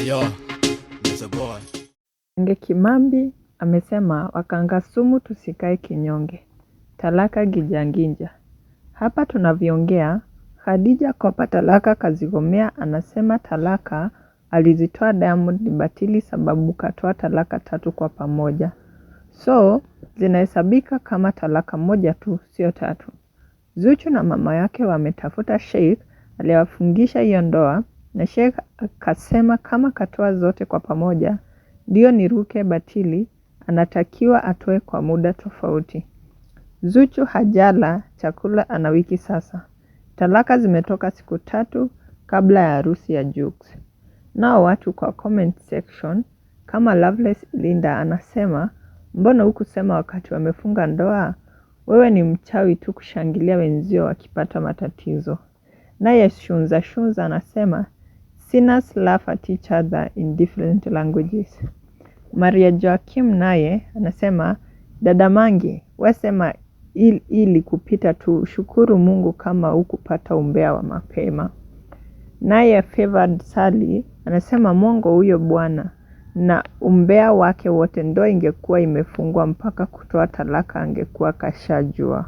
Yo, Mr. Boy. Mange Kimambi amesema wakanga sumu tusikae kinyonge. Talaka Gijanginja. Hapa tunavyoongea, Khadija Kopa Talaka Kazigomea anasema talaka alizitoa Diamond ni batili sababu katoa talaka 3 kwa pamoja. So, zinahesabika kama talaka moja tu, sio 3. Zuchu na mama yake wametafuta Sheikh aliyewafungisha hiyo ndoa, na Sheikh akasema kama katoa zote kwa pamoja ndio niruke batili, anatakiwa atoe kwa muda tofauti. Zuchu hajala chakula ana wiki sasa. Talaka zimetoka siku 3 kabla ya harusi ya Jux. Nao watu kwa comment section kama Loveless Linda anasema, mbona hukusema wakati wamefunga ndoa? Wewe ni mchawi tu kushangilia wenzio wakipata matatizo. Naye Shunza anasema, sinners laugh at each other in different languages. Maria Joakim naye anasema, dada Mangi, wasema ili kupita tu, shukuru Mungu kama hukupata umbea wa mapema. Naye Favored Sally anasema mongo huyo bwana, na umbea wake wote ndo ingekuwa imefungwa mpaka kutoa talaka angekuwa kashajua.